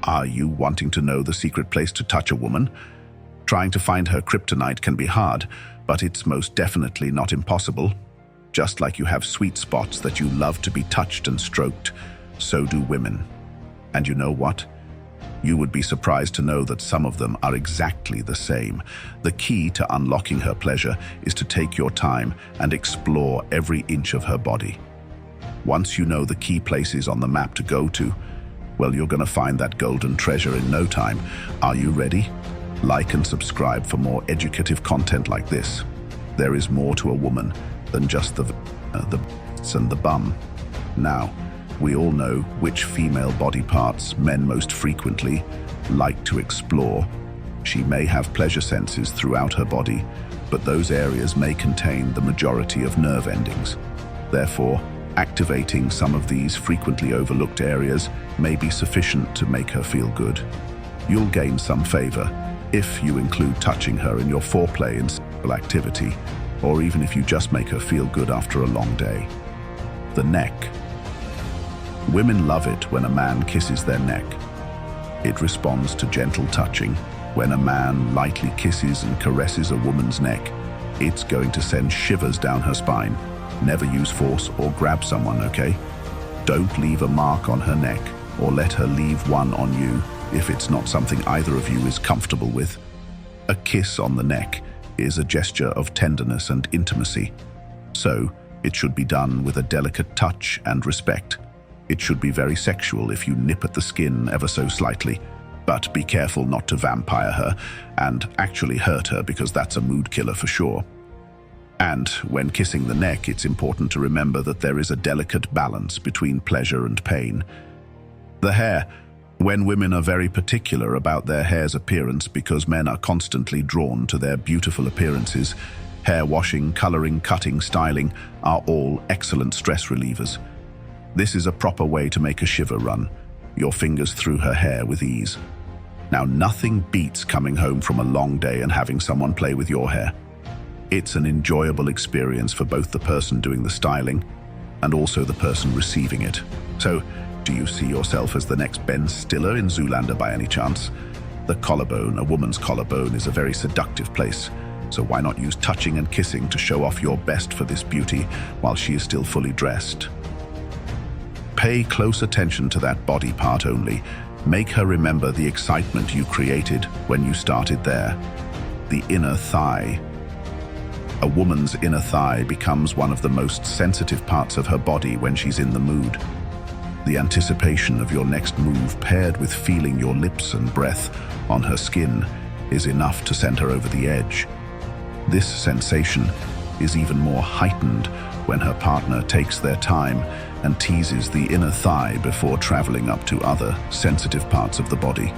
Are you wanting to know the secret place to touch a woman? Trying to find her kryptonite can be hard, but it's most definitely not impossible. Just like you have sweet spots that you love to be touched and stroked, so do women. And you know what? You would be surprised to know that some of them are exactly the same. The key to unlocking her pleasure is to take your time and explore every inch of her body. Once you know the key places on the map to go to, well, you're going to find that golden treasure in no time. Are you ready? Like and subscribe for more educative content like this. There is more to a woman than just the bits and the bum. Now, we all know which female body parts men most frequently like to explore. She may have pleasure senses throughout her body, but those areas may contain the majority of nerve endings. Therefore, activating some of these frequently overlooked areas may be sufficient to make her feel good. You'll gain some favor if you include touching her in your foreplay and sexual activity, or even if you just make her feel good after a long day. The neck. Women love it when a man kisses their neck. It responds to gentle touching. When a man lightly kisses and caresses a woman's neck, it's going to send shivers down her spine. Never use force or grab someone, okay? Don't leave a mark on her neck or let her leave one on you if it's not something either of you is comfortable with. A kiss on the neck is a gesture of tenderness and intimacy, so it should be done with a delicate touch and respect. It should be very sexual if you nip at the skin ever so slightly, but be careful not to vampire her and actually hurt her, because that's a mood killer for sure. And when kissing the neck, it's important to remember that there is a delicate balance between pleasure and pain. The hair. When women are very particular about their hair's appearance because men are constantly drawn to their beautiful appearances, hair washing, coloring, cutting, styling are all excellent stress relievers. This is a proper way to make a shiver run your fingers through her hair with ease. Now, nothing beats coming home from a long day and having someone play with your hair. It's an enjoyable experience for both the person doing the styling and also the person receiving it. So, do you see yourself as the next Ben Stiller in Zoolander by any chance? The collarbone, a woman's collarbone, is a very seductive place. So why not use touching and kissing to show off your best for this beauty while she is still fully dressed? Pay close attention to that body part only. Make her remember the excitement you created when you started there. The inner thigh. A woman's inner thigh becomes one of the most sensitive parts of her body when she's in the mood. The anticipation of your next move, paired with feeling your lips and breath on her skin, is enough to send her over the edge. This sensation is even more heightened when her partner takes their time and teases the inner thigh before traveling up to other sensitive parts of the body.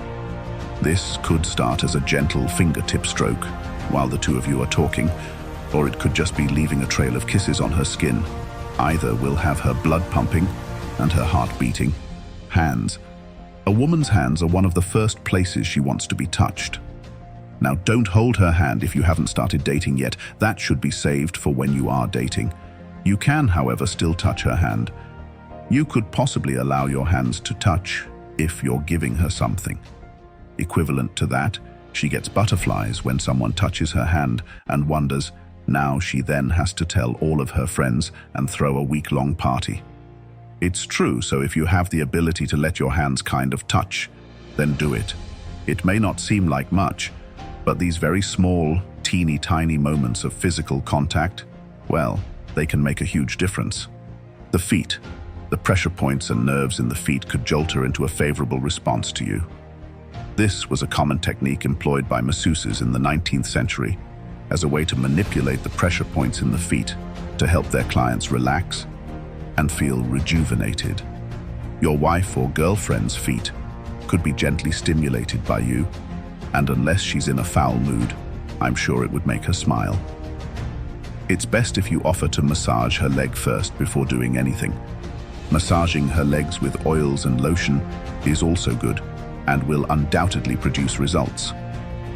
This could start as a gentle fingertip stroke while the two of you are talking, or it could just be leaving a trail of kisses on her skin. Either will have her blood pumping and her heart beating. Hands. A woman's hands are one of the first places she wants to be touched. Now, don't hold her hand if you haven't started dating yet. That should be saved for when you are dating. You can, however, still touch her hand. You could possibly allow your hands to touch if you're giving her something. Equivalent to that, she gets butterflies when someone touches her hand and wonders, now she then has to tell all of her friends and throw a week-long party. It's true, so if you have the ability to let your hands kind of touch, then do it. It may not seem like much, but these very small, teeny tiny moments of physical contact, well, they can make a huge difference. The feet. The pressure points and nerves in the feet could jolt her into a favorable response to you. This was a common technique employed by masseuses in the 19th century as a way to manipulate the pressure points in the feet to help their clients relax and feel rejuvenated. Your wife or girlfriend's feet could be gently stimulated by you, and unless she's in a foul mood, I'm sure it would make her smile. It's best if you offer to massage her leg first before doing anything. Massaging her legs with oils and lotion is also good and will undoubtedly produce results.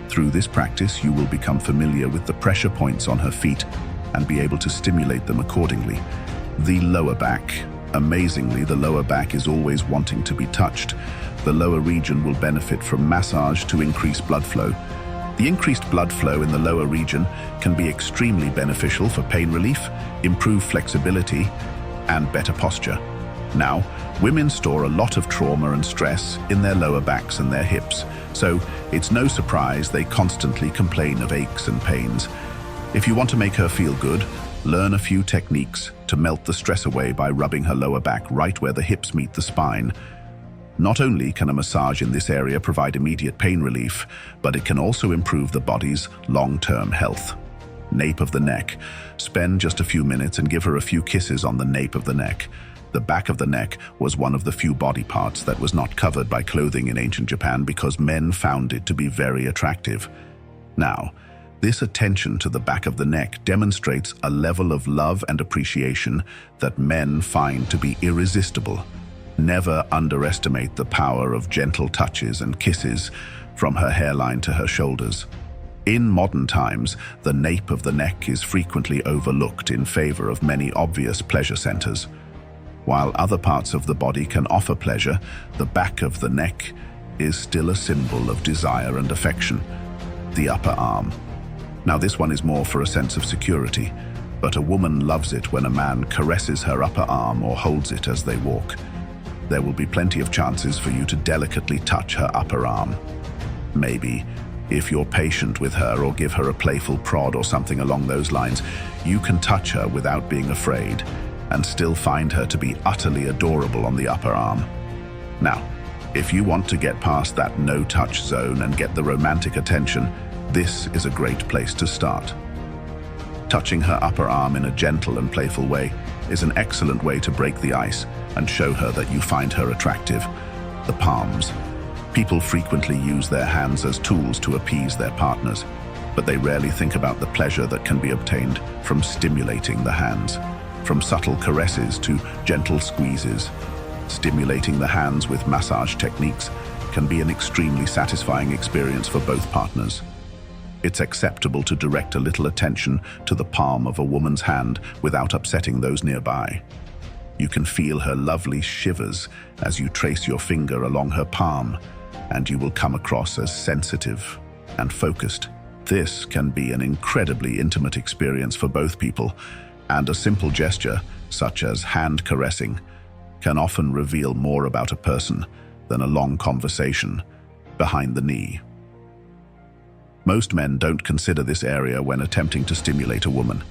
Through this practice, you will become familiar with the pressure points on her feet and be able to stimulate them accordingly. The lower back. Amazingly, the lower back is always wanting to be touched, The lower region will benefit from massage to increase blood flow. The increased blood flow in the lower region can be extremely beneficial for pain relief, improved flexibility, and better posture. Now, women store a lot of trauma and stress in their lower backs and their hips, so it's no surprise they constantly complain of aches and pains. If you want to make her feel good, learn a few techniques to melt the stress away by rubbing her lower back right where the hips meet the spine. Not only can a massage in this area provide immediate pain relief, but it can also improve the body's long-term health. Nape of the neck. Spend just a few minutes and give her a few kisses on the nape of the neck. The back of the neck was one of the few body parts that was not covered by clothing in ancient Japan because men found it to be very attractive. Now, this attention to the back of the neck demonstrates a level of love and appreciation that men find to be irresistible. Never underestimate the power of gentle touches and kisses from her hairline to her shoulders. In modern times, the nape of the neck is frequently overlooked in favor of many obvious pleasure centers. While other parts of the body can offer pleasure, the back of the neck is still a symbol of desire and affection. The upper arm. Now this one is more for a sense of security, but a woman loves it when a man caresses her upper arm or holds it as they walk. There will be plenty of chances for you to delicately touch her upper arm. Maybe, if you're patient with her or give her a playful prod or something along those lines, you can touch her without being afraid and still find her to be utterly adorable on the upper arm. Now, if you want to get past that no-touch zone and get the romantic attention, this is a great place to start. Touching her upper arm in a gentle and playful way is an excellent way to break the ice and show her that you find her attractive. The palms. People frequently use their hands as tools to appease their partners, but they rarely think about the pleasure that can be obtained from stimulating the hands. From subtle caresses to gentle squeezes, stimulating the hands with massage techniques can be an extremely satisfying experience for both partners. It's acceptable to direct a little attention to the palm of a woman's hand without upsetting those nearby. You can feel her lovely shivers as you trace your finger along her palm, and you will come across as sensitive and focused. This can be an incredibly intimate experience for both people, and a simple gesture, such as hand caressing, can often reveal more about a person than a long conversation behind the knee. Most men don't consider this area when attempting to stimulate a woman,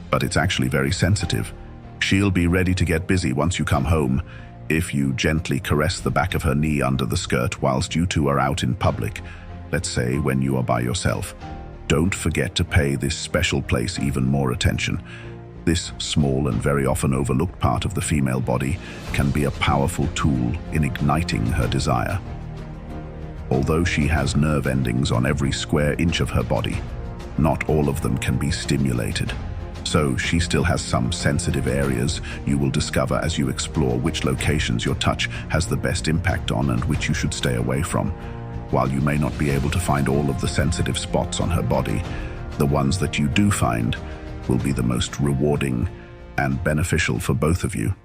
but it's actually very sensitive. She'll be ready to get busy once you come home if you gently caress the back of her knee under the skirt whilst you two are out in public, let's say when you are by yourself. Don't forget to pay this special place even more attention. This small and very often overlooked part of the female body can be a powerful tool in igniting her desire. Although she has nerve endings on every square inch of her body, not all of them can be stimulated. So she still has some sensitive areas you will discover as you explore which locations your touch has the best impact on and which you should stay away from. While you may not be able to find all of the sensitive spots on her body, the ones that you do find will be the most rewarding and beneficial for both of you.